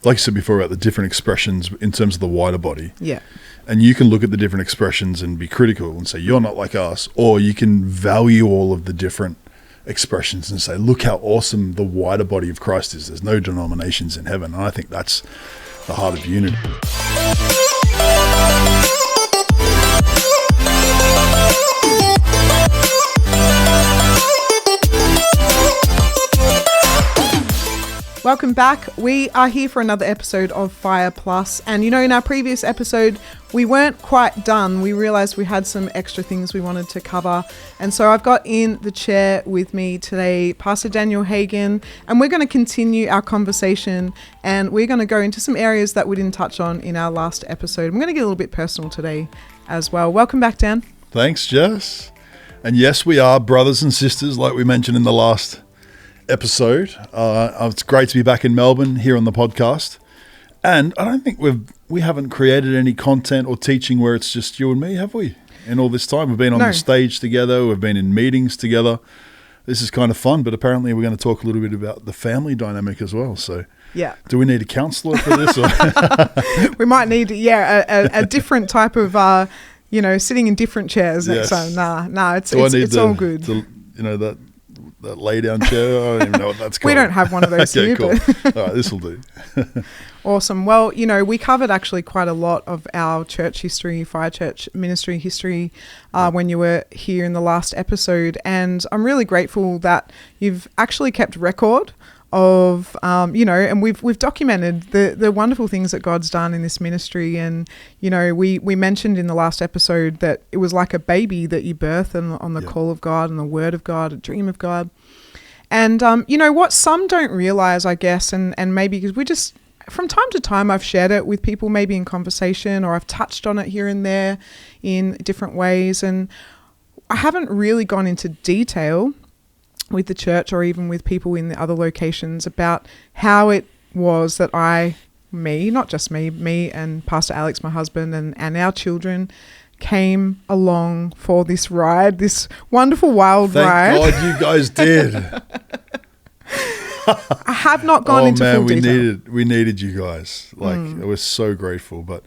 like you said before about the different expressions in terms of the wider body. Yeah. And you can look at the different expressions and be critical and say, you're not like us. Or you can value all of the different expressions and say, look how awesome the wider body of Christ is. There's no denominations in heaven. And I think that's the heart of unity. Welcome back. We are here for another episode of Fire Plus. And in our previous episode, we weren't quite done. We realized we had some extra things we wanted to cover. And so I've got in the chair with me today, Pastor Daniel Hagen, and we're going to continue our conversation, and we're going to go into some areas that we didn't touch on in our last episode. I'm going to get a little bit personal today as well. Welcome back, Dan. Thanks, Jess. And yes, we are brothers and sisters, like we mentioned in the last episode. It's great to be back in Melbourne here on the podcast, and I don't think we haven't created any content or teaching where it's just you and me, have we? In all this time, we've been on the stage together, we've been in meetings together. This is kind of fun, but apparently we're going to talk a little bit about the family dynamic as well. So yeah, do we need a counselor for this? Or? We might need a different type of sitting in different chairs next time. Nah, it's all good. That lay down chair, I don't even know what that's called. We don't have one of those okay, here. cool. All right, this will do. Awesome. Well, we covered actually quite a lot of our church history, Fire Church Ministry history when you were here in the last episode. And I'm really grateful that you've actually kept record of, and we've documented the wonderful things that God's done in this ministry. And, we mentioned in the last episode that it was like a baby that you birth on the call of God and the word of God, a dream of God. And, what some don't realize, I guess, and maybe because we just, from time to time, I've shared it with people, maybe in conversation, or I've touched on it here and there in different ways. And I haven't really gone into detail with the church or even with people in the other locations about how it was that not just me and Pastor Alex, my husband, and our children came along for this ride, this wonderful wild ride. Thank God you guys did. I have not gone into full detail. We needed you guys. We're so grateful. But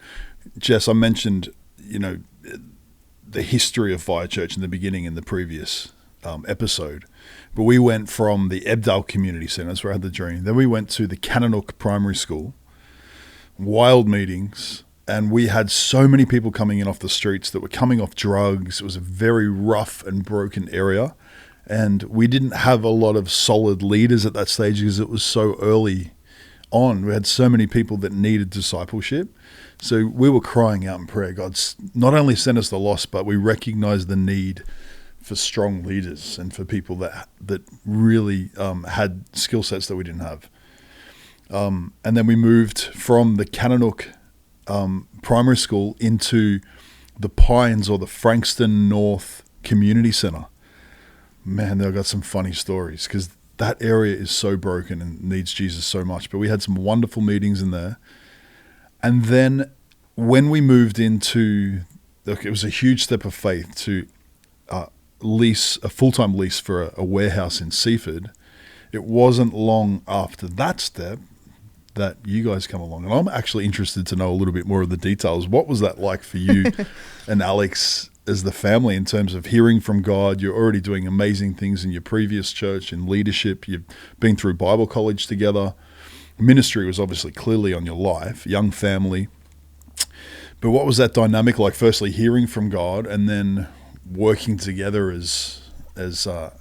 Jess, I mentioned, the history of Fire Church in the beginning in the previous episode. But we went from the Ebdale Community Centre, that's where I had the dream. Then we went to the Kananook Primary School, wild meetings, and we had so many people coming in off the streets that were coming off drugs. It was a very rough and broken area, and we didn't have a lot of solid leaders at that stage because it was so early on. We had so many people that needed discipleship. So we were crying out in prayer, God, not only send us the lost, but we recognize the need for strong leaders and for people that really had skill sets that we didn't have. And then we moved from the Kananook Primary School into the Pines or the Frankston North Community Centre. Man, they've got some funny stories because that area is so broken and needs Jesus so much. But we had some wonderful meetings in there. And then when we moved into, it was a huge step of faith to lease a full-time lease for a warehouse in Seaford. It wasn't long after that step that you guys come along, and I'm actually interested to know a little bit more of the details. What was that like for you and Alex as the family in terms of hearing from God? You're already doing amazing things in your previous church in leadership. You've been through Bible college together. Ministry was obviously clearly on your life, young family. But what was that dynamic like? Firstly, hearing from God, and then working together as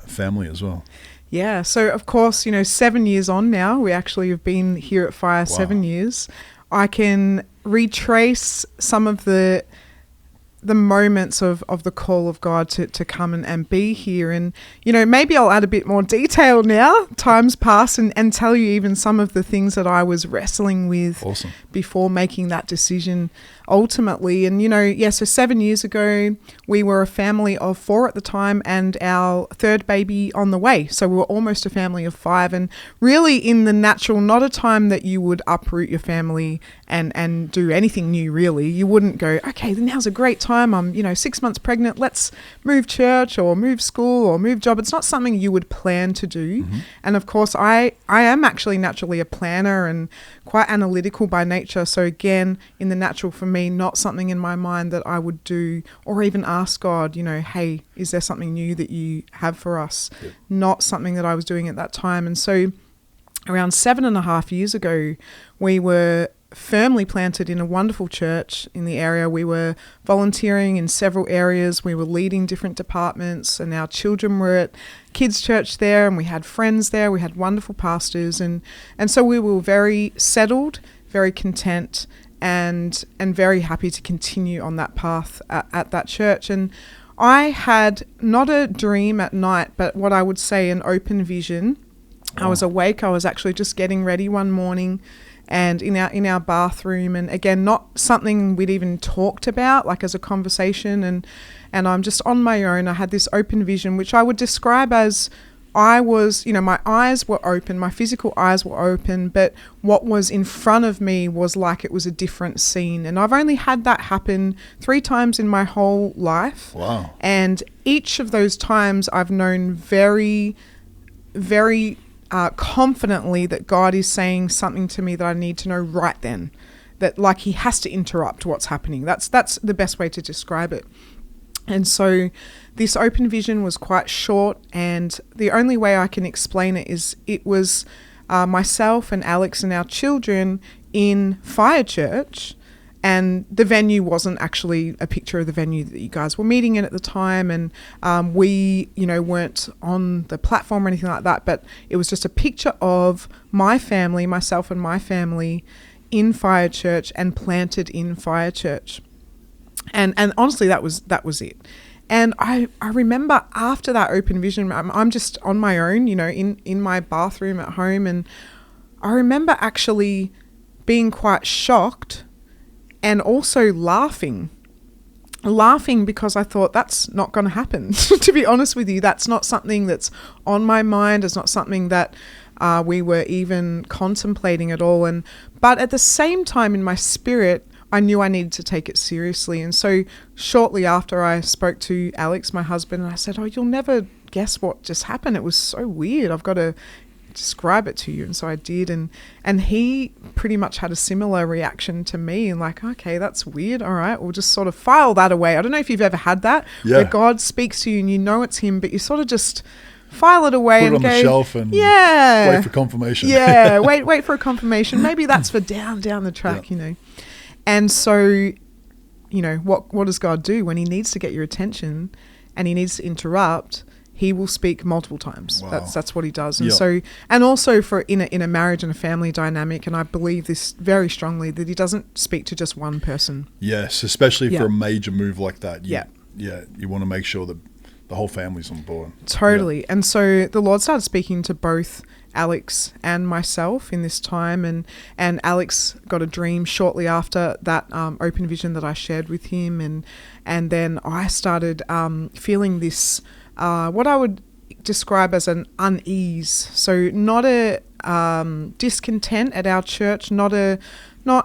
family as well. Yeah. So of course, 7 years on now, we actually have been here at Fire 7 years. I can retrace some of the moments of the call of God to come and be here. And, maybe I'll add a bit more detail now, time's passed, and tell you even some of the things that I was wrestling with before making that decision ultimately. And, so 7 years ago, we were a family of 4 at the time and our third baby on the way. So we were almost a family of 5, and really in the natural, not a time that you would uproot your family and do anything new, really. You wouldn't go, okay, then now's a great time time. I'm, 6 months pregnant. Let's move church or move school or move job. It's not something you would plan to do. Mm-hmm. And of course, I am actually naturally a planner and quite analytical by nature. So again, in the natural for me, not something in my mind that I would do or even ask God, hey, is there something new that you have for us? Yep. Not something that I was doing at that time. And so around 7.5 years ago, we were firmly planted in a wonderful church in the area. We were volunteering in several areas. We were leading different departments, and our children were at kids' church there, and we had friends there. We had wonderful pastors, and so we were very settled, very content, and very happy to continue on that path at that church. And I had not a dream at night, but what I would say an open vision. I was awake. I was actually just getting ready one morning, and in our bathroom, and again, not something we'd even talked about like as a conversation, and I'm just on my own. I had this open vision, which I would describe as I was, my eyes were open, my physical eyes were open, but what was in front of me was like it was a different scene. And I've only had that happen 3 times in my whole life. Wow. And each of those times I've known very, very confidently that God is saying something to me that I need to know right then, that like he has to interrupt what's happening. That's the best way to describe it. And so this open vision was quite short, and the only way I can explain it is it was myself and Alex and our children in Fire Church. And the venue wasn't actually a picture of the venue that you guys were meeting in at the time. And we, weren't on the platform or anything like that. But it was just a picture of my family, myself and my family in Fire Church and planted in Fire Church. And honestly, that was it. And I remember after that open vision, I'm just on my own, in my bathroom at home. And I remember actually being quite shocked and also laughing because I thought that's not going to happen. To be honest with you, that's not something that's on my mind. It's not something that we were even contemplating at all. But at the same time in my spirit, I knew I needed to take it seriously. And so shortly after I spoke to Alex, my husband, and I said, you'll never guess what just happened. It was so weird. I've got to describe it to you. And so I did, and he pretty much had a similar reaction to me, and like, okay, that's weird, all right, we'll just sort of file that away. I don't know if you've ever had that, where God speaks to you and you know it's him, but you sort of just file it away, put it and on the shelf and wait for confirmation. wait for a confirmation. Maybe that's for down the track. And so what does God do when he needs to get your attention and he needs to interrupt? He will speak multiple times. Wow. That's what he does. And so, and also for in a marriage and a family dynamic, and I believe this very strongly, that he doesn't speak to just one person. Yes, especially for a major move like that. You want to make sure that the whole family's on board. Totally. Yeah. And so the Lord started speaking to both Alex and myself in this time, and Alex got a dream shortly after that open vision that I shared with him, and then I started feeling this what I would describe as an unease. So not a discontent at our church, not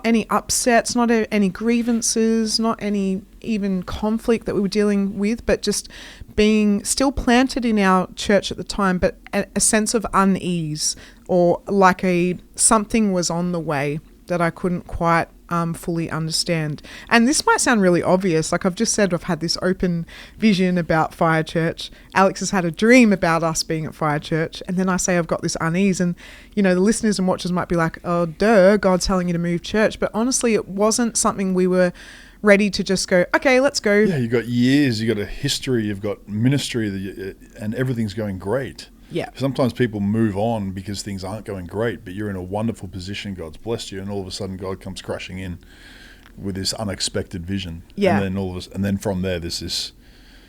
any upsets, not any grievances, not any even conflict that we were dealing with, but just being still planted in our church at the time, but a sense of unease, or like something was on the way that I couldn't quite fully understand. And this might sound really obvious. Like I've just said, I've had this open vision about Fire Church. Alex has had a dream about us being at Fire Church. And then I say I've got this unease. And, the listeners and watchers might be like, oh, duh, God's telling you to move church. But honestly, it wasn't something we were ready to just go, okay, let's go. Yeah, you've got years, you've got a history, you've got ministry, and everything's going great. Yeah. Sometimes people move on because things aren't going great, but you're in a wonderful position. God's blessed you, and all of a sudden God comes crashing in with this unexpected vision. Yeah. And then from there, there's this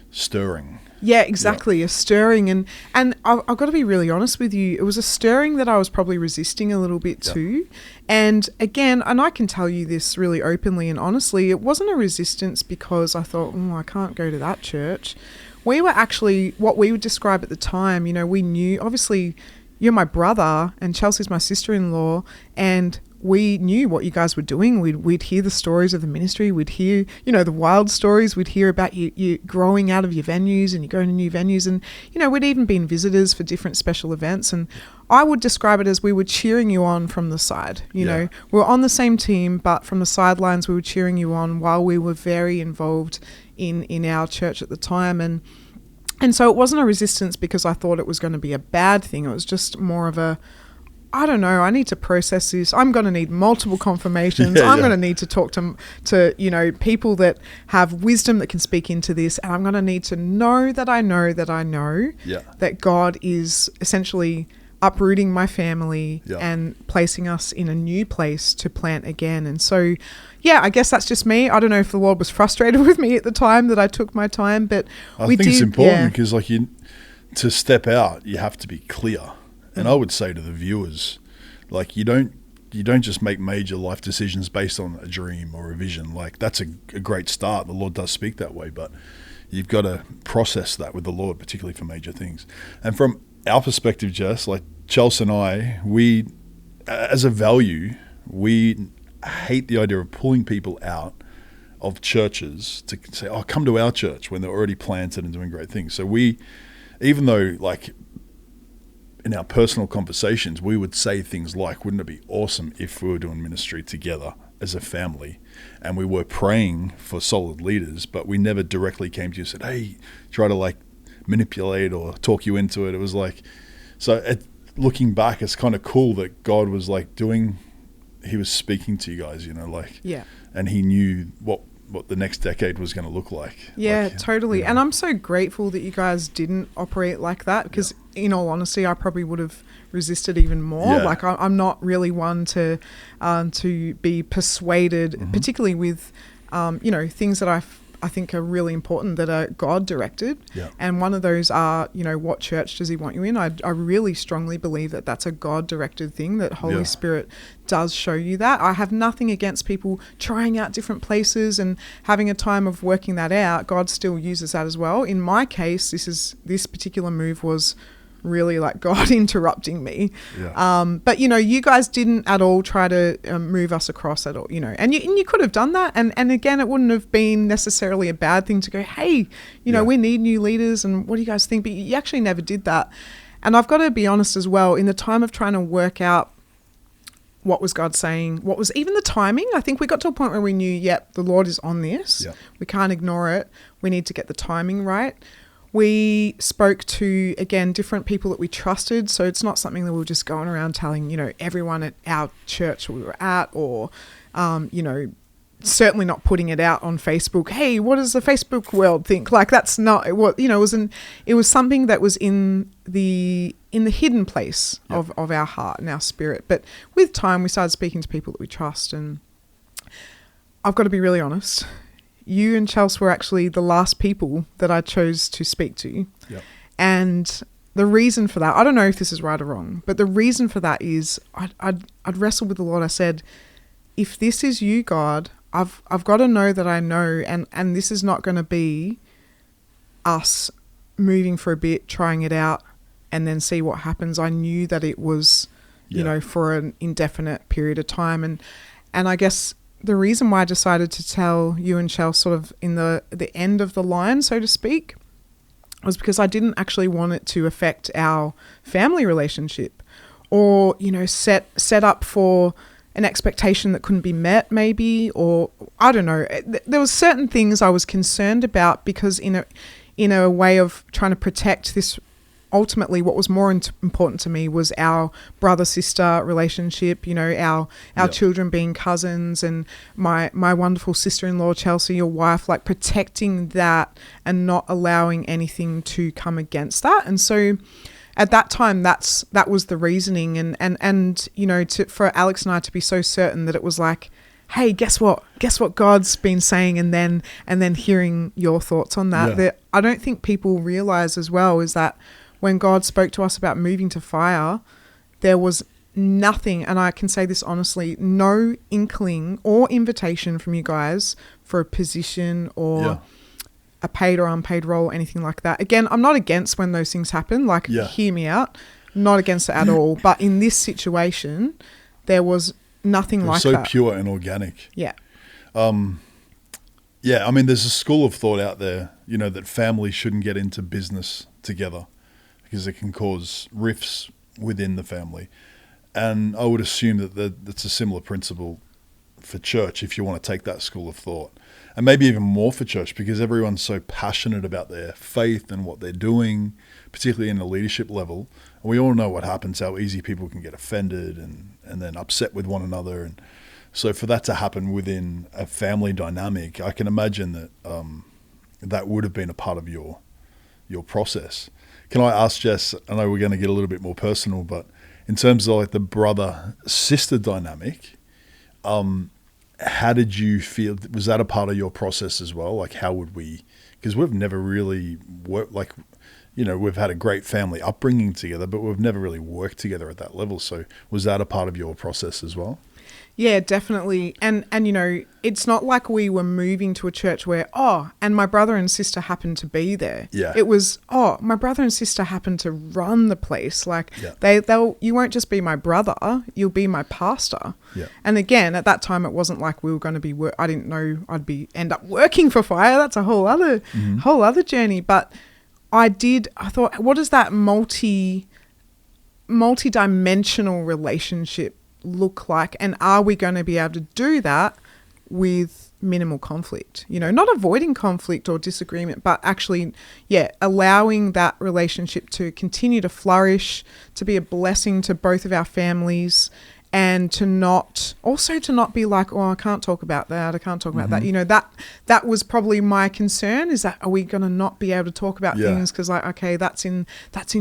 stirring. Yeah, exactly. A stirring. And I've got to be really honest with you. It was a stirring that I was probably resisting a little bit too. And again, and I can tell you this really openly and honestly, it wasn't a resistance because I thought, I can't go to that church. We were actually, what we would describe at the time, we knew, obviously, you're my brother and Chelsea's my sister-in-law, and we knew what you guys were doing. We'd hear the stories of the ministry. We'd hear, the wild stories. We'd hear about you growing out of your venues and you going to new venues. And, we'd even been visitors for different special events. And I would describe it as we were cheering you on from the side. We were on the same team, but from the sidelines, we were cheering you on while we were very involved in our church at the time. And so it wasn't a resistance because I thought it was going to be a bad thing. It was just more of a, I don't know, I need to process this. I'm going to need multiple confirmations. I'm going to need to talk to people that have wisdom that can speak into this. And I'm going to need to know that I know that God is essentially uprooting my family and placing us in a new place to plant again. And so, I guess that's just me. I don't know if the Lord was frustrated with me at the time that I took my time, but I think it's important because to step out, you have to be clear. And I would say to the viewers, you don't just make major life decisions based on a dream or a vision. That's a great start. The Lord does speak that way, but you've got to process that with the Lord, particularly for major things. And from our perspective, Jess, Chelsea and I, we, as a value, we hate the idea of pulling people out of churches to say, "Oh, come to our church," when they're already planted and doing great things. So we, even though in our personal conversations, we would say things like, wouldn't it be awesome if we were doing ministry together as a family? And we were praying for solid leaders, but we never directly came to you and said, hey, try to manipulate or talk you into it. It was looking back, it's kind of cool that God was he was speaking to you guys, and he knew what the next decade was going to look like. Yeah, totally. And I'm so grateful that you guys didn't operate like that because in all honesty, I probably would have resisted even more. I'm not really one to be persuaded, particularly with, things that I think are really important that are God directed. Yeah. And one of those are, what church does he want you in? I really strongly believe that that's a God directed thing, that Holy Spirit does show you that. I have nothing against people trying out different places and having a time of working that out. God still uses that as well. In my case, this particular move was really God interrupting me. But you guys didn't at all try to move us across at all, and you could have done that, and again, it wouldn't have been necessarily a bad thing to go, hey, we need new leaders, and what do you guys think? But you actually never did that. And I've got to be honest as well, in the time of trying to work out what was God saying, what was even the timing, I think we got to a point where we knew, the Lord is on this. We can't ignore it. We need to get the timing right. We spoke to, again, different people that we trusted. So it's not something that we were just going around telling, everyone at our church we were at, or, certainly not putting it out on Facebook. Hey, what does the Facebook world think? That's not what, it was something that was in the hidden place of our heart and our spirit. But with time, we started speaking to people that we trust. And I've got to be really honest. You and Chelsea were actually the last people that I chose to speak to. Yep. And the reason for that, I don't know if this is right or wrong, but the reason for that is I'd wrestled with the Lord. I said, if this is you, God, I've got to know that I know, and this is not going to be us moving for a bit, trying it out, and then see what happens. I knew that it was, for an indefinite period of time. And I guess the reason why I decided to tell you and Chelsea sort of in the end of the line, so to speak, was because I didn't actually want it to affect our family relationship or, set up for an expectation that couldn't be met maybe, or I don't know. There was certain things I was concerned about because in a way of trying to protect this, ultimately what was more important to me was our brother-sister relationship, our children being cousins, and my wonderful sister-in-law, Chelsea, your wife, protecting that and not allowing anything to come against that. And so at that time, that was the reasoning. And for Alex and I to be so certain that it was hey, guess what God's been saying, and then hearing your thoughts on that. That I don't think people realize as well is that when God spoke to us about moving to Fire, there was nothing, and I can say this honestly, no inkling or invitation from you guys for a position or a paid or unpaid role, anything like that. Again, I'm not against when those things happen. Hear me out. Not against it at all. But in this situation, there was nothing like so that. So pure and organic. Yeah. Yeah, I mean, there's a school of thought out there, that families shouldn't get into business together because it can cause rifts within the family. And I would assume that's a similar principle for church if you want to take that school of thought. And maybe even more for church because everyone's so passionate about their faith and what they're doing, particularly in the leadership level. And we all know what happens, how easy people can get offended and then upset with one another. And so for that to happen within a family dynamic, I can imagine that that would have been a part of your process. Can I ask, Jess, I know we're going to get a little bit more personal, but in terms of like the brother-sister dynamic, how did you feel? Was that a part of your process as well? Like how would we, because we've never really worked, like, we've had a great family upbringing together, but we've never really worked together at that level. So was that a part of your process as well? Yeah, definitely. And it's not like we were moving to a church where, and my brother and sister happened to be there. Yeah. It was, my brother and sister happened to run the place. Like you won't just be my brother, you'll be my pastor. Yeah. And again, at that time, it wasn't like we were going to be, I didn't know I'd end up working for Fire. That's a whole other journey. But I thought, what is that multi-dimensional relationship look like, and are we going to be able to do that with minimal conflict? Not avoiding conflict or disagreement, but actually allowing that relationship to continue to flourish, to be a blessing to both of our families, and to not be like, I can't talk about that, I can't talk about that. That was probably my concern, is that are we going to not be able to talk about things because that's in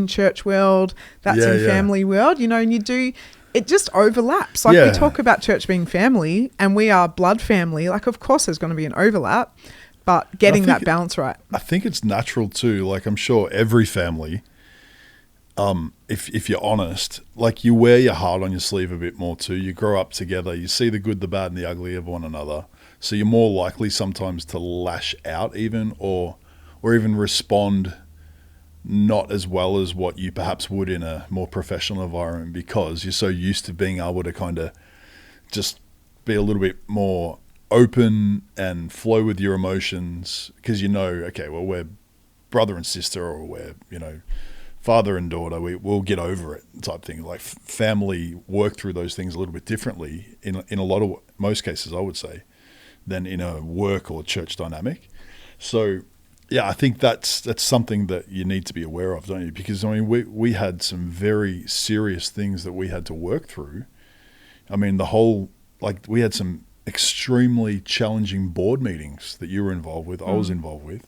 church world, that's in family world, and you do. It just overlaps. Like we talk about church being family and we are blood family. Like, of course, there's going to be an overlap, but getting that balance right. I think it's natural too. Like, I'm sure every family, if you're honest, like you wear your heart on your sleeve a bit more too. You grow up together. You see the good, the bad, and the ugly of one another. So you're more likely sometimes to lash out even or even respond not as well as what you perhaps would in a more professional environment because you're so used to being able to kind of just be a little bit more open and flow with your emotions because okay, well, we're brother and sister or we're, father and daughter, we'll get over it type thing. Like family work through those things a little bit differently in most cases, I would say, than in a work or church dynamic. So yeah, I think that's something that you need to be aware of, don't you? Because we had some very serious things that we had to work through. I mean, we had some extremely challenging board meetings that you were involved with, I was involved with,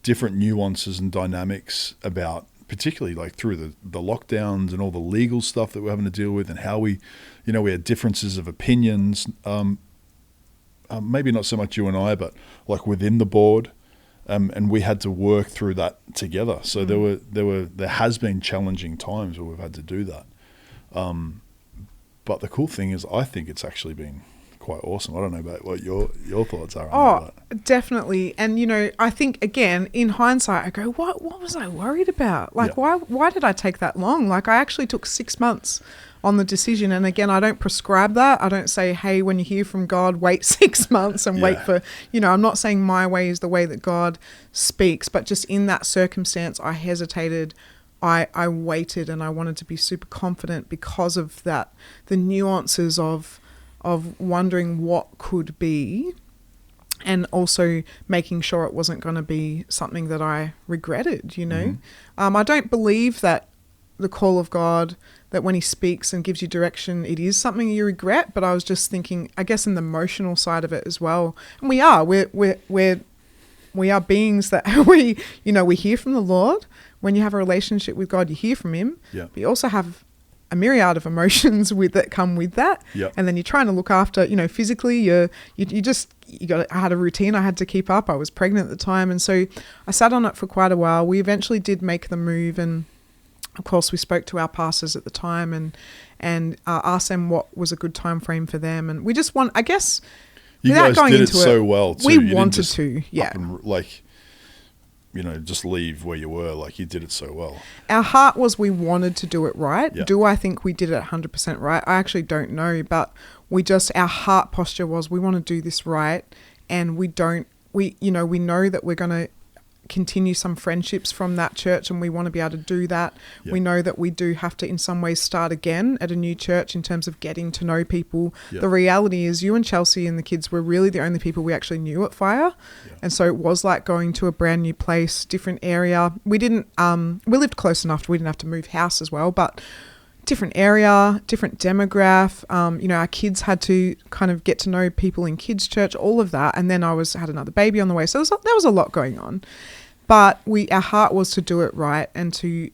different nuances and dynamics about, particularly like through the lockdowns and all the legal stuff that we're having to deal with and how we had differences of opinions, maybe not so much you and I, but like within the board. And we had to work through that together. So there has been challenging times where we've had to do that. But the cool thing is, I think it's actually been quite awesome. I don't know about what your thoughts are on that. Definitely. And I think again in hindsight, I go, what was I worried about? Like, why did I take that long? Like, I actually took 6 months on the decision. And again, I don't prescribe that. I don't say, hey, when you hear from God, wait 6 months and wait for, I'm not saying my way is the way that God speaks, but just in that circumstance, I hesitated. I waited and I wanted to be super confident because of that, the nuances of wondering what could be and also making sure it wasn't going to be something that I regretted, I don't believe that the call of God, that when he speaks and gives you direction, it is something you regret. But I was just thinking, I guess, in the emotional side of it as well. And we are beings that we hear from the Lord. When you have a relationship with God, you hear from him. Yeah. But you also have a myriad of emotions that come with that. Yep. And then you're trying to look after, physically, I had a routine I had to keep up. I was pregnant at the time. And so I sat on it for quite a while. We eventually did make the move, and of course we spoke to our pastors at the time and asked them what was a good time frame for them. And we just I guess, you without guys going did into it so well too. We wanted to, yeah. just leave where you were. Like, you did it so well. Our heart was we wanted to do it right. Yeah. Do I think we did it 100% right? I actually don't know, but our heart posture was we want to do this right, and we know that we're going to continue some friendships from that church, and we want to be able to do that. Yep. We know that we do have to in some ways start again at a new church in terms of getting to know people. Yep. The reality is you and Chelsea and the kids were really the only people we actually knew at Fire. Yeah. And so it was like going to a brand new place, different area. We lived close enough, we didn't have to move house as well, but different area, different demographic. Our kids had to kind of get to know people in kids' church, all of that. And then I had another baby on the way. So there was a lot going on. But our heart was to do it right and to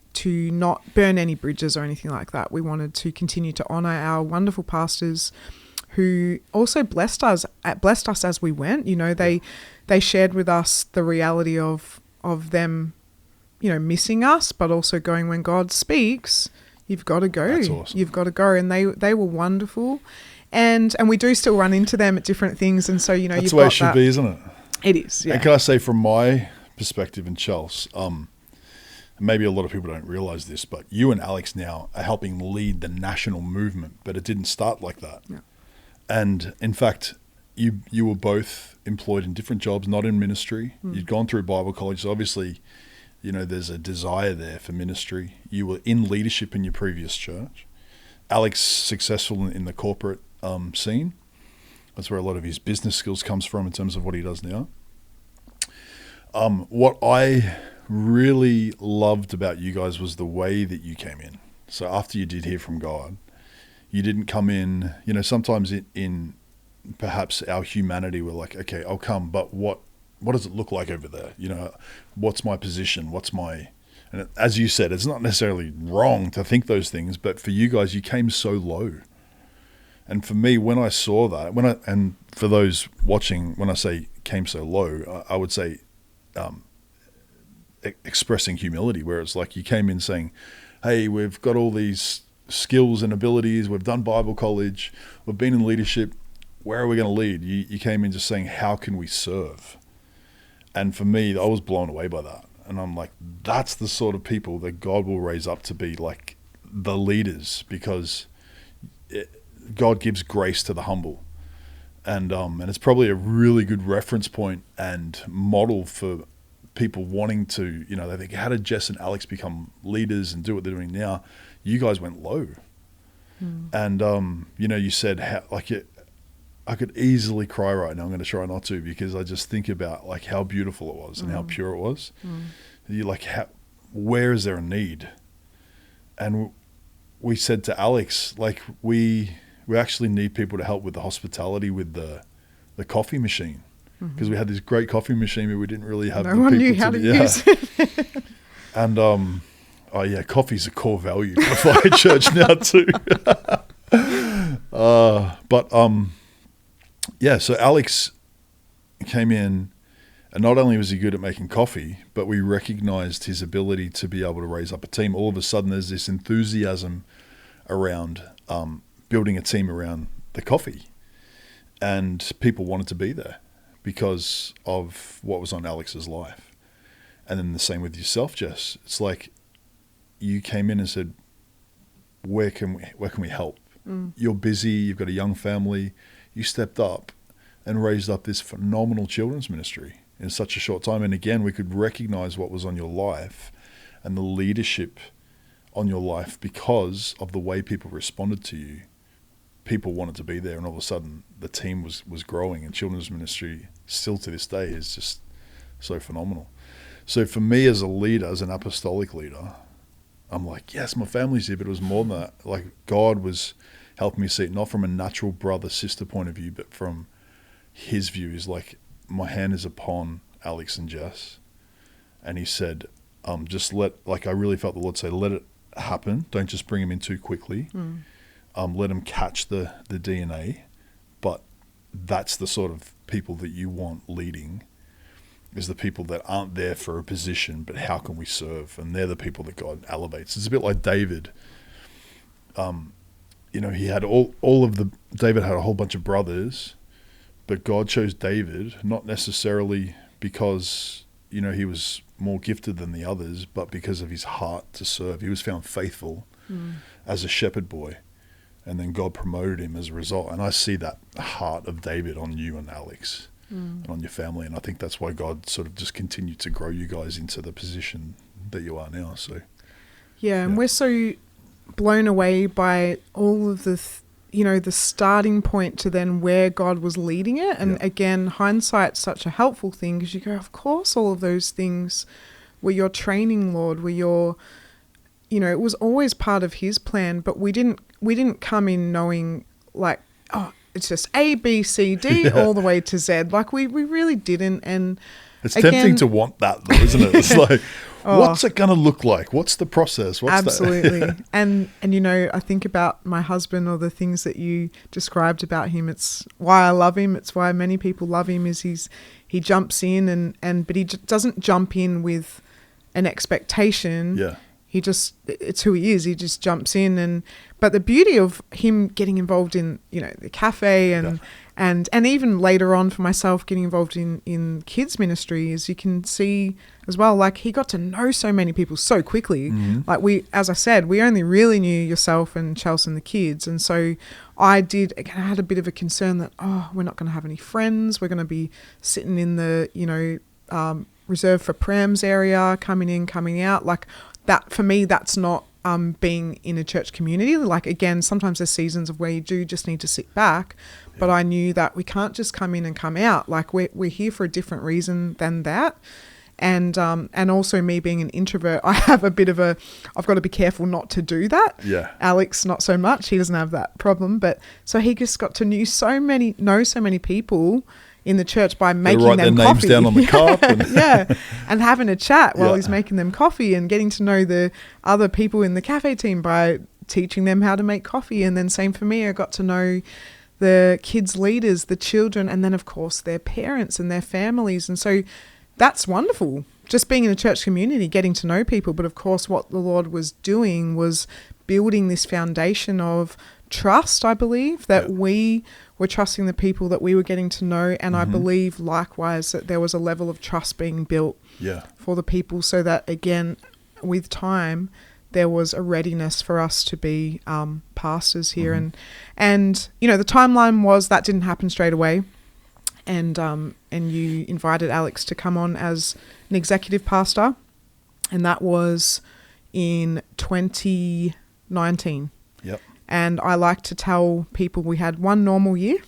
not burn any bridges or anything like that. We wanted to continue to honour our wonderful pastors who also blessed us as we went. They shared with us the reality of them, missing us, but also going, when God speaks, you've got to go. That's awesome. You've got to go. And they were wonderful. And we do still run into them at different things. And so, that's you've the got way it should be, isn't it? It is, yeah. And can I say, from my perspective in Chelsea, maybe a lot of people don't realize this, but you and Alex now are helping lead the national movement, but it didn't start like that. Yeah. And in fact, you were both employed in different jobs, not in ministry. You'd gone through Bible college, so obviously, there's a desire there for ministry. You were in leadership in your previous church. Alex, successful in the corporate scene. That's where a lot of his business skills comes from in terms of what he does now. What I really loved about you guys was the way that you came in. So after you did hear from God, you didn't come in, sometimes in perhaps our humanity, we're like, okay, I'll come, but what does it look like over there? What's my position? And as you said, it's not necessarily wrong to think those things, but for you guys, you came so low. And for me, when I saw that, and for those watching, when I say came so low, I would say, expressing humility, where it's like you came in saying, hey, we've got all these skills and abilities, we've done Bible college, we've been in leadership, where are we going to lead? You came in just saying, how can we serve? And for me, I was blown away by that. And I'm like, that's the sort of people that God will raise up to be like the leaders, because God gives grace to the humble. And it's probably a really good reference point and model for people wanting to, they think, how did Jess and Alex become leaders and do what they're doing now? You guys went low. And, you said, I could easily cry right now. I'm going to try not to, because I just think about like how beautiful it was and how pure it was. You're like, where is there a need? And we said to Alex, like, we actually need people to help with the hospitality with the coffee machine, because we had this great coffee machine, but we didn't really have no one knew how to use it. And coffee's a core value for Fire Church now too. So Alex came in, and not only was he good at making coffee, but we recognized his ability to be able to raise up a team. All of a sudden, there's this enthusiasm around building a team around the coffee, and people wanted to be there because of what was on Alex's life. And then the same with yourself, Jess. It's like you came in and said, where can we help? You're busy, you've got a young family. You stepped up and raised up this phenomenal children's ministry in such a short time. And again, we could recognize what was on your life and the leadership on your life because of the way people responded to you. People wanted to be there, and all of a sudden the team was growing, and children's ministry still to this day is just so phenomenal. So for me as a leader, as an apostolic leader, I'm like, yes, my family's here, but it was more than that. Like, God was helping me see it, not from a natural brother-sister point of view, but from his view. Is like, my hand is upon Alex and Jess. And he said, I really felt the Lord say, let it happen. Don't just bring him in too quickly. Let him catch the DNA. But that's the sort of people that you want leading, is the people that aren't there for a position, but how can we serve? And they're the people that God elevates. It's a bit like David. He had David had a whole bunch of brothers, but God chose David, not necessarily because, he was more gifted than the others, but because of his heart to serve, he was found faithful as a shepherd boy. And then God promoted him as a result. And I see that heart of David on you and Alex and on your family. And I think that's why God sort of just continued to grow you guys into the position that you are now. So, and we're so blown away by all of the, the starting point to then where God was leading it. And again, hindsight's such a helpful thing, because you go, of course, all of those things were your training, Lord, were your, it was always part of his plan, but we didn't come in knowing like, oh, it's just A, B, C, D all the way to Z. Like we really didn't. And it's tempting to want that though, isn't it? It's like, what's it going to look like? What's the process? What's absolutely. that? and I think about my husband, or the things that you described about him. It's why I love him. It's why many people love him, is he jumps in but he doesn't jump in with an expectation. Yeah. It's who he is. He just jumps in. But the beauty of him getting involved in, the cafe and even later on for myself getting involved in kids ministry, is you can see as well, like he got to know so many people so quickly. Like as I said, we only really knew yourself and Chelsea and the kids. And so I had a bit of a concern that, we're not going to have any friends. We're going to be sitting in the, reserved for prams area, coming in, coming out. Like that, for me, that's not being in a church community. Like, again, sometimes there's seasons of where you do just need to sit back, but I knew that we can't just come in and come out. Like we're here for a different reason than that. And also me being an introvert, I have a bit of I've got to be careful not to do that. Yeah. Alex, not so much. He doesn't have that problem. But so he just got to know so many people in the church by making them their coffee. Names down on the cup. And and having a chat while he's making them coffee, and getting to know the other people in the cafe team by teaching them how to make coffee. And then same for me, I got to know the kids' leaders, the children, and then of course their parents and their families. And so that's wonderful, just being in a church community, getting to know people. But of course what the Lord was doing was building this foundation of trust, I believe, that we were trusting the people that we were getting to know. And I believe likewise that there was a level of trust being built for the people, so that again, with time, there was a readiness for us to be pastors here. And the timeline was that didn't happen straight away. And you invited Alex to come on as an executive pastor, and that was in 2019. Yep. And I like to tell people we had one normal year.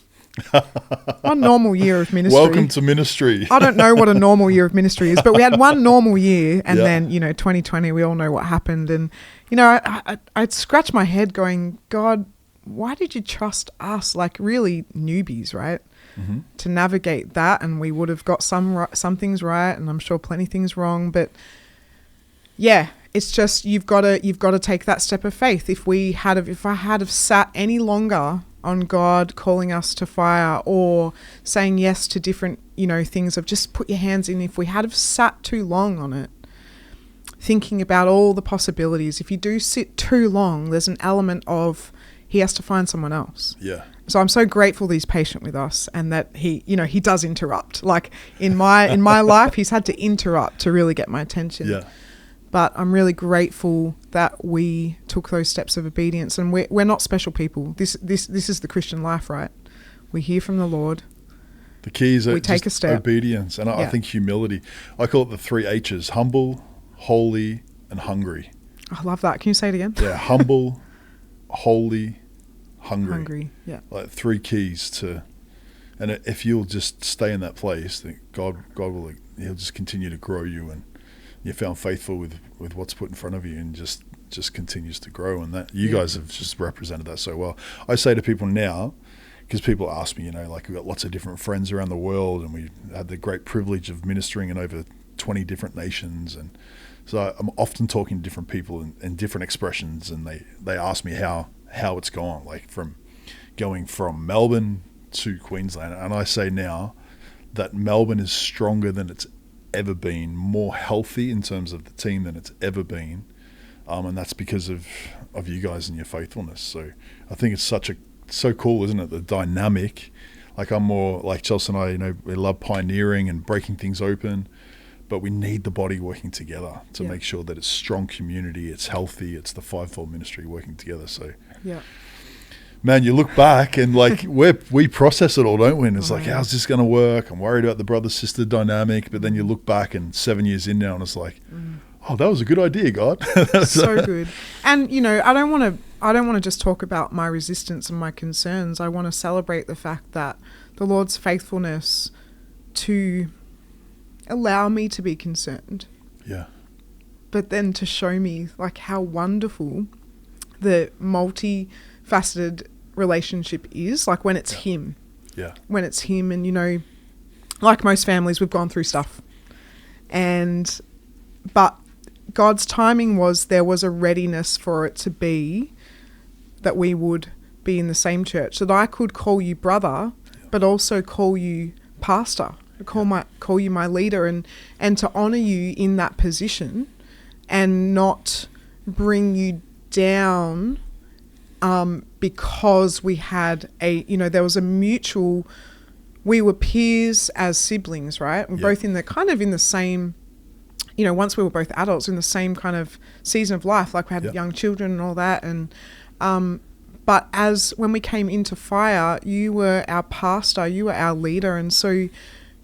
One normal year of ministry. Welcome to ministry. I don't know what a normal year of ministry is, but we had one normal year, and then 2020, we all know what happened. And I'd scratch my head going, God, why did you trust us, like really newbies, right? To navigate that? And we would have got some things right, and I'm sure plenty of things wrong, but it's just you've got to take that step of faith. If I had have sat any longer on God calling us to fire, or saying yes to different things of just put your hands in, if we had have sat too long on it, thinking about all the possibilities, if you do sit too long, there's an element of he has to find someone else. Yeah. So I'm so grateful that he's patient with us, and that he does interrupt. Like in my life, he's had to interrupt to really get my attention. Yeah. But I'm really grateful that we took those steps of obedience, and we're not special people. This is the Christian life, right? We hear from the Lord. The keys are we take a step. Obedience, and I think humility. I call it the 3 H's: humble, holy, and hungry. I love that. Can you say it again? Yeah, humble, holy, hungry. Hungry, yeah. Like 3 keys to, and if you'll just stay in that place, then God will, he'll just continue to grow you, and you're found faithful with what's put in front of you, and just continues to grow. And that you guys have just represented that so well. I say to people now, because people ask me, like we've got lots of different friends around the world, and we had the great privilege of ministering in over 20 different nations, and so I'm often talking to different people in different expressions, and they ask me how it's gone, like from going from Melbourne to Queensland. And I say now that Melbourne is stronger than it's ever been, more healthy in terms of the team than it's ever been, and that's because of you guys and your faithfulness. So I think it's so cool, isn't it, the dynamic. Like I'm more like Chelsea and I, we love pioneering and breaking things open, but we need the body working together to make sure that it's strong community, it's healthy, it's the fivefold ministry working together. So, man, you look back and like we process it all, don't we? And it's like, how's this going to work? I'm worried about the brother-sister dynamic, but then you look back and 7 years in now and it's like, oh, that was a good idea, God. So good. And, you know, I don't want to just talk about my resistance and my concerns. I want to celebrate the fact that the Lord's faithfulness to allow me to be concerned. Yeah. But then to show me like how wonderful the multifaceted relationship is, like when it's him. Yeah. When it's him, and, you know, like most families, we've gone through stuff. But God's timing was there was a readiness for it to be that we would be in the same church, that I could call you brother, but also call you pastor, call you my leader, and to honor you in that position and not bring you down because we had there was a mutual, we were peers as siblings, right? We're both in the same, you know, once we were both adults in the same kind of season of life, like we had young children and all that. And, but when we came into Fire, you were our pastor, you were our leader. And so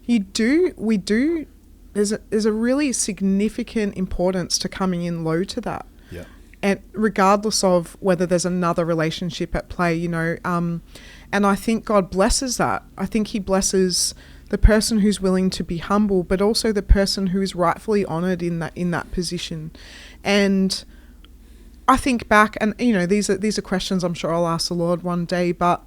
there's a really significant importance to coming in low to that. Yeah. And regardless of whether there's another relationship at play, you know, and I think God blesses that. I think he blesses the person who's willing to be humble, but also the person who is rightfully honored in that position. And I think back, and you know, these are questions I'm sure I'll ask the Lord one day, but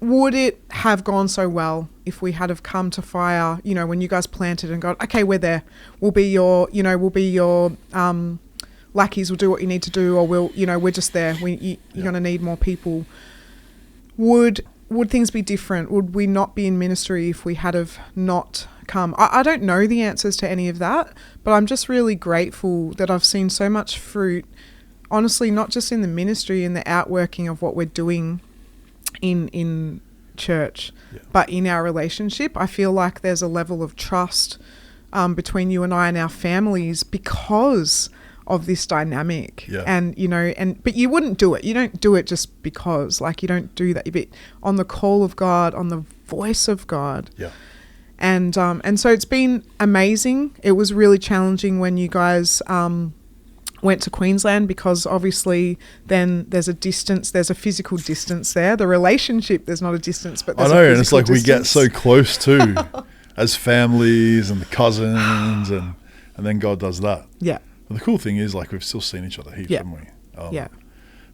would it have gone so well if we had have come to Fire, you know, when you guys planted and gone, okay, we're there, we'll be your lackeys, we'll do what you need to do, or we're just there, you're going to need more people. Would things be different? Would we not be in ministry if we had have not come? I don't know the answers to any of that, but I'm just really grateful that I've seen so much fruit, honestly, not just in the ministry and the outworking of what we're doing in church, but in our relationship. I feel like there's a level of trust between you and I and our families because of this dynamic. And you know, but you wouldn't do it, you don't do it just because, like, you don't do that, but on the call of God, on the voice of God. And so it's been amazing. It was really challenging when you guys went to Queensland, because obviously then there's a distance, there's a physical distance there. The relationship, there's not a distance, but there's and it's like distance. We get so close too as families and the cousins, and then God does that. But the cool thing is, like, we've still seen each other heaps, haven't we?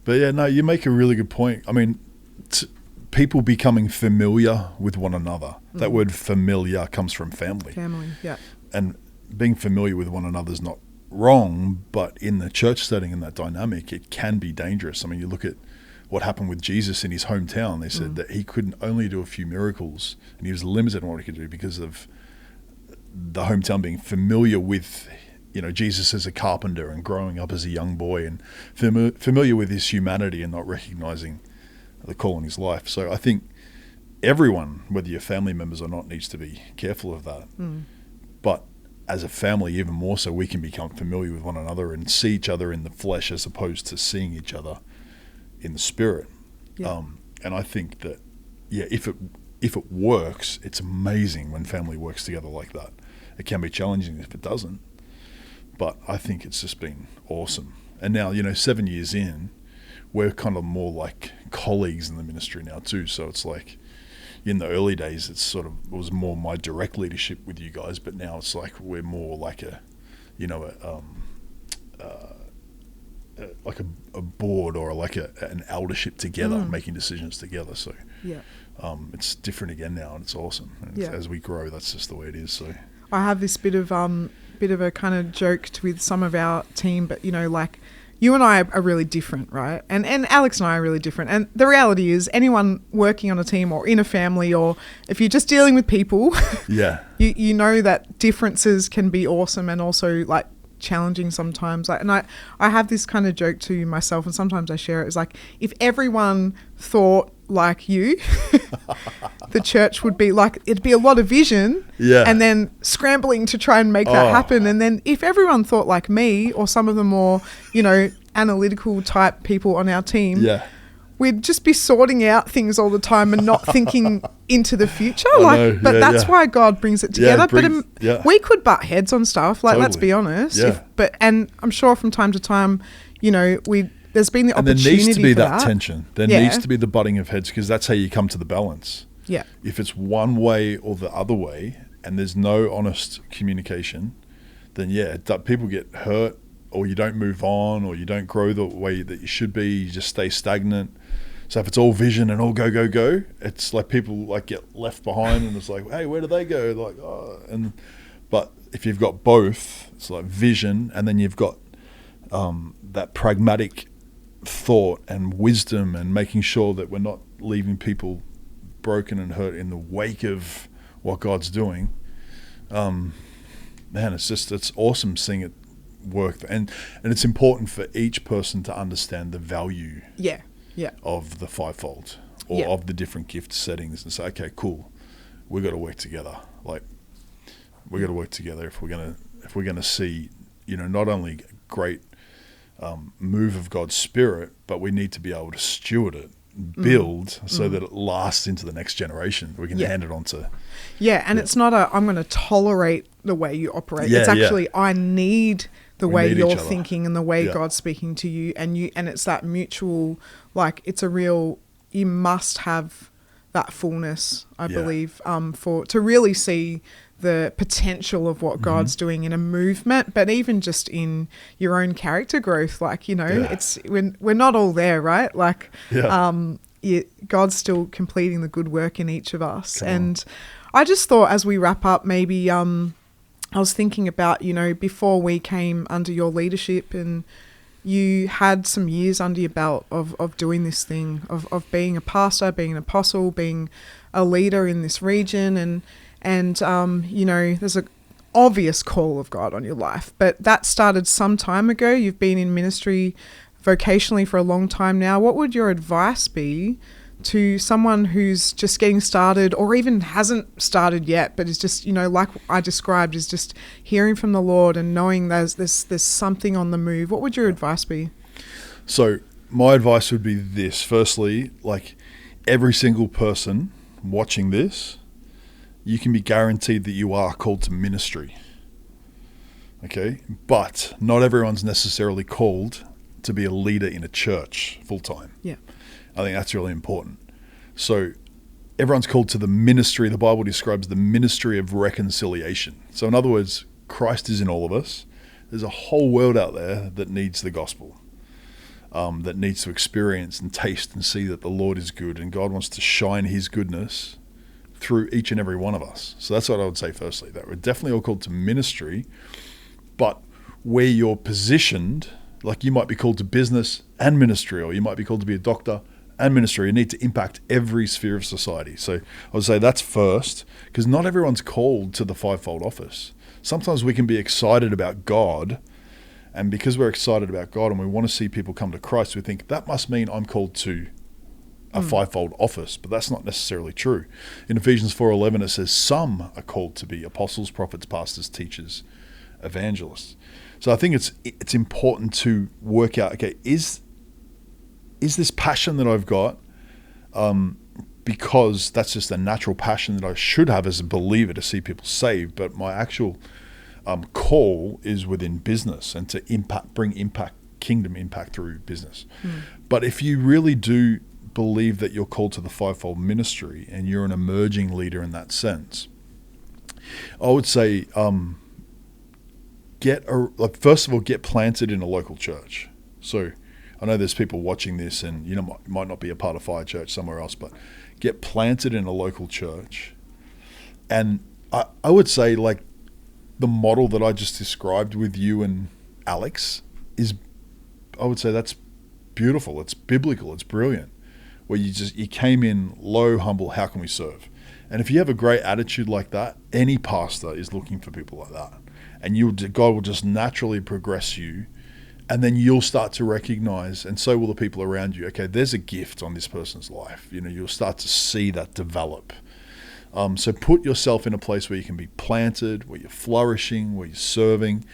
But you make a really good point. I mean, people becoming familiar with one another. That word familiar comes from family. And being familiar with one another is not wrong, but in the church setting and that dynamic, it can be dangerous. I mean, you look at what happened with Jesus in his hometown. They said that he couldn't only do a few miracles, and he was limited in what he could do because of the hometown being familiar with, you know, Jesus as a carpenter and growing up as a young boy and familiar with his humanity and not recognizing the call in his life. So I think everyone, whether you're family members or not, needs to be careful of that. But as a family, even more so, we can become familiar with one another and see each other in the flesh as opposed to seeing each other in the spirit. And I think that, if it works, it's amazing when family works together like that. It can be challenging if it doesn't. But I think it's just been awesome. And now, you know, 7 years in, we're kind of more like colleagues in the ministry now too. So it's like, in the early days, it was more my direct leadership with you guys, but now it's like we're more like a board, or like an eldership together, making decisions together. So it's different again now, and it's awesome. And as we grow, that's just the way it is. So I have this bit of a kind of joke with some of our team, but you know, like, you and I are really different, right? And Alex and I are really different. And the reality is, anyone working on a team or in a family, or if you're just dealing with people, you know that differences can be awesome and also like challenging sometimes. Like, and I have this kind of joke to myself, and sometimes I share it. It's like, if everyone thought like you, the church would be like, it'd be a lot of vision, and then scrambling to try and make that happen. And then if everyone thought like me, or some of the more, analytical type people on our team, we'd just be sorting out things all the time and not thinking into the future. That's why God brings it together. We could butt heads on stuff. Like, let's be honest. And I'm sure from time to time, there's been the opportunity for that. And there needs to be that tension. There needs to be the butting of heads, because that's how you come to the balance. Yeah. If it's one way or the other way, and there's no honest communication, then people get hurt, or you don't move on, or you don't grow the way that you should be. You just stay stagnant. So if it's all vision and all go, it's like people like get left behind, and it's like, hey, where do they go? Like, but if you've got both, it's like vision, and then you've got that pragmatic thought and wisdom, and making sure that we're not leaving people broken and hurt in the wake of what God's doing. Man, it's awesome seeing it work, and it's important for each person to understand the value of the fivefold, or of the different gift settings, and say, okay, cool, we've got to work together. Like, we've got to work together if we're gonna see, not only great move of God's Spirit, but we need to be able to steward it, build, so that it lasts into the next generation. We can hand it on to. It's not I'm going to tolerate the way you operate. It's actually I need the way you're thinking and the way God's speaking to you, and it's that mutual, like, it's a real, you must have that fullness, I believe, to really see the potential of what God's doing in a movement, but even just in your own character growth. Like, it's we're not all there, right? Like, God's still completing the good work in each of us. And I just thought, as we wrap up, maybe I was thinking about, before we came under your leadership, and you had some years under your belt of doing this thing, of being a pastor, being an apostle, being a leader in this region, and there's an obvious call of God on your life, but that started some time ago. You've been in ministry vocationally for a long time now. What would your advice be to someone who's just getting started, or even hasn't started yet, but is just, like I described, is just hearing from the Lord and knowing there's something on the move? What would your advice be? So my advice would be this. Firstly, like, every single person watching this, you can be guaranteed that you are called to ministry. Okay? But not everyone's necessarily called to be a leader in a church full time. Yeah. I think that's really important. So everyone's called to the ministry. The Bible describes the ministry of reconciliation. So in other words, Christ is in all of us. There's a whole world out there that needs the gospel, that needs to experience and taste and see that the Lord is good, and God wants to shine his goodness through each and every one of us. So that's what I would say firstly, that we're definitely all called to ministry, but where you're positioned, like, you might be called to business and ministry, or you might be called to be a doctor and ministry. You need to impact every sphere of society. So I would say that's first, because not everyone's called to the fivefold office. Sometimes we can be excited about God, and because we're excited about God and we want to see people come to Christ, we think that must mean I'm called to a fivefold office, but that's not necessarily true. In Ephesians 4:11, it says some are called to be apostles, prophets, pastors, teachers, evangelists. So I think it's important to work out, okay, is this passion that I've got, because that's just a natural passion that I should have as a believer to see people saved, but my actual call is within business and to bring kingdom impact through business. But if you really do believe that you're called to the fivefold ministry and you're an emerging leader in that sense, I would say first of all, get planted in a local church. So I know there's people watching this and might not be a part of Fire Church somewhere else, but get planted in a local church. And I would say, like, the model that I just described with you and Alex I would say that's beautiful. It's biblical. It's brilliant. Where you came in low, humble, how can we serve? And if you have a great attitude like that, any pastor is looking for people like that. and God will just naturally progress you. And then you'll start to recognize, and so will the people around you, okay, there's a gift on this person's life. You'll start to see that develop. So put yourself in a place where you can be planted, where you're flourishing, where you're serving.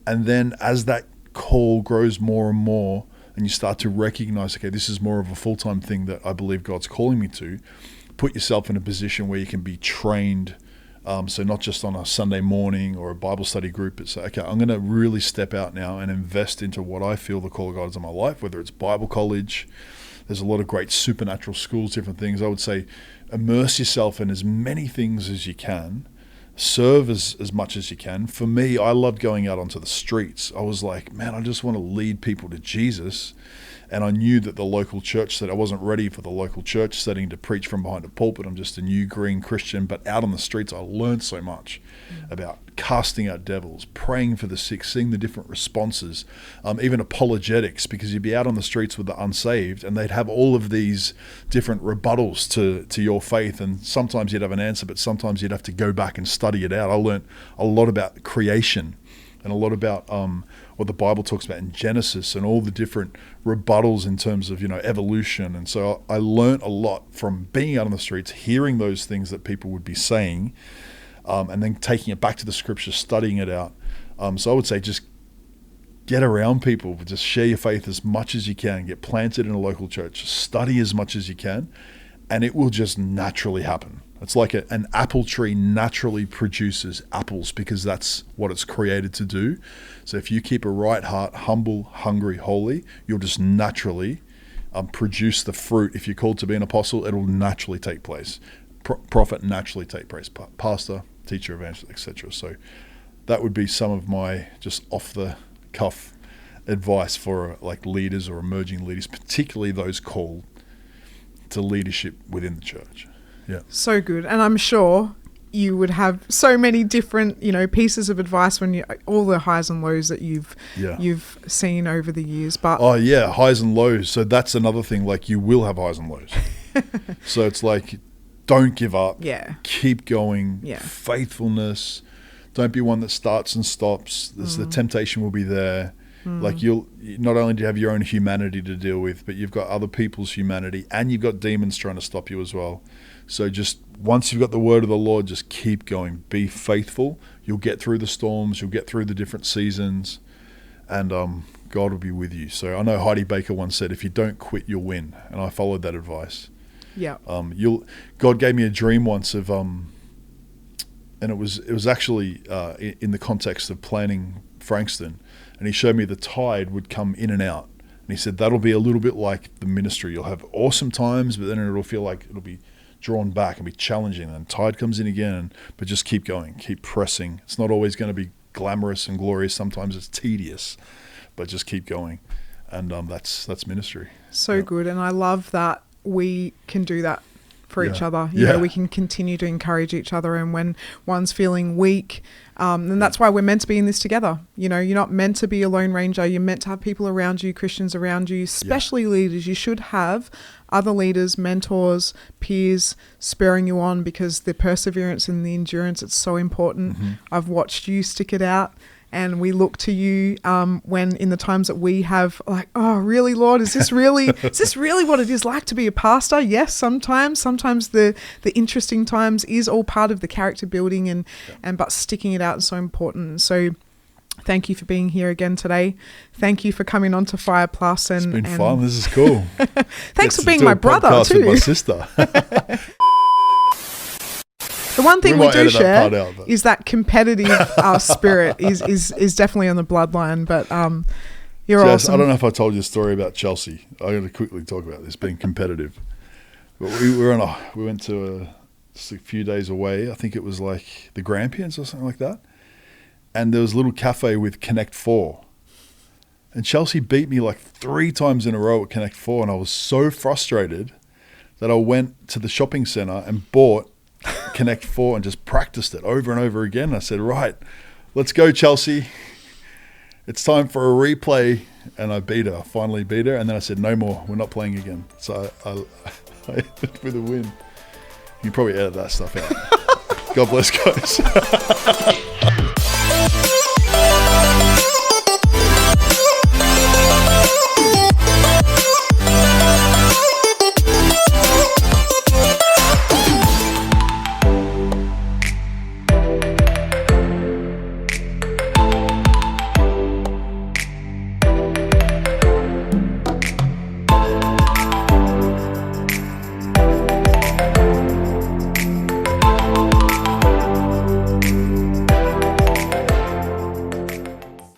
And then as that call grows more and more, and you start to recognize, okay, this is more of a full-time thing that I believe God's calling me to, put yourself in a position where you can be trained. So not just on a Sunday morning or a Bible study group, it's okay, I'm going to really step out now and invest into what I feel the call of God is in my life, whether it's Bible college. There's a lot of great supernatural schools, different things. I would say immerse yourself in as many things as you can. Serve as much as you can. For me, I loved going out onto the streets. I was like, man, I just want to lead people to Jesus. And I knew that the local church, that I wasn't ready for the local church setting to preach from behind a pulpit. I'm just a new green Christian. But out on the streets, I learned so much about casting out devils, praying for the sick, seeing the different responses, even apologetics, because you'd be out on the streets with the unsaved and they'd have all of these different rebuttals to your faith. And sometimes you'd have an answer, but sometimes you'd have to go back and study it out. I learned a lot about creation and a lot about what the Bible talks about in Genesis and all the different rebuttals in terms of, evolution. And so I learned a lot from being out on the streets, hearing those things that people would be saying, and then taking it back to the scripture, studying it out. So I would say just get around people, just share your faith as much as you can, get planted in a local church, study as much as you can, and it will just naturally happen. It's like an apple tree naturally produces apples because that's what it's created to do. So if you keep a right heart, humble, hungry, holy, you'll just naturally produce the fruit. If you're called to be an apostle, it'll naturally take place. Prophet naturally take place. Pastor, teacher, evangelist, etc. So that would be some of my just off the cuff advice for like leaders or emerging leaders, particularly those called to leadership within the church. Yeah. So good. And I'm sure you would have so many different, pieces of advice when all the highs and lows that you've seen over the years. But oh yeah, highs and lows. So that's another thing. Like you will have highs and lows. So it's like, don't give up. Yeah. Keep going. Yeah. Faithfulness. Don't be one that starts and stops. The temptation will be there. Like you'll not only do you have your own humanity to deal with, but you've got other people's humanity and you've got demons trying to stop you as well. So just once you've got the word of the Lord, just keep going. Be faithful. You'll get through the storms. You'll get through the different seasons, and God will be with you. So I know Heidi Baker once said, if you don't quit, you'll win. And I followed that advice. Yeah. God gave me a dream once of, and it was actually in the context of planning Frankston. And he showed me the tide would come in and out. And he said, that'll be a little bit like the ministry. You'll have awesome times, but then it'll feel like it'll be drawn back and be challenging. And tide comes in again, but just keep going, keep pressing. It's not always going to be glamorous and glorious. Sometimes it's tedious, but just keep going. And that's ministry. So good. And I love that we can do that for each other. We can continue to encourage each other. And when one's feeling weak, and that's why we're meant to be in this together. You're not meant to be a lone ranger. You're meant to have people around you, Christians around you, especially leaders. You should have other leaders, mentors, peers spurring you on, because the perseverance and the endurance, it's so important. I've watched you stick it out. And we look to you when in the times that we have like, oh, really, Lord, is this really what it is like to be a pastor? Yes, sometimes the interesting times is all part of the character building but sticking it out is so important. So thank you for being here again today. Thank you for coming on to Fire Plus. It's been fun. This is cool. Thanks for being my brother too. With my sister. The one thing we do share is that competitive spirit is definitely on the bloodline, but you're Jess, awesome. I don't know if I told you a story about Chelsea. I'm going to quickly talk about this, being competitive. But we went to just a few days away. I think it was like the Grampians or something like that. And there was a little cafe with Connect 4. And Chelsea beat me like 3 times in a row at Connect 4. And I was so frustrated that I went to the shopping centre and bought Connect 4 and just practiced it over and over again. I said, right, let's go, Chelsea. It's time for a replay. And I beat her. I finally beat her. And then I said, no more. We're not playing again. So I ended with a win. You can probably edit that stuff out. God bless, guys.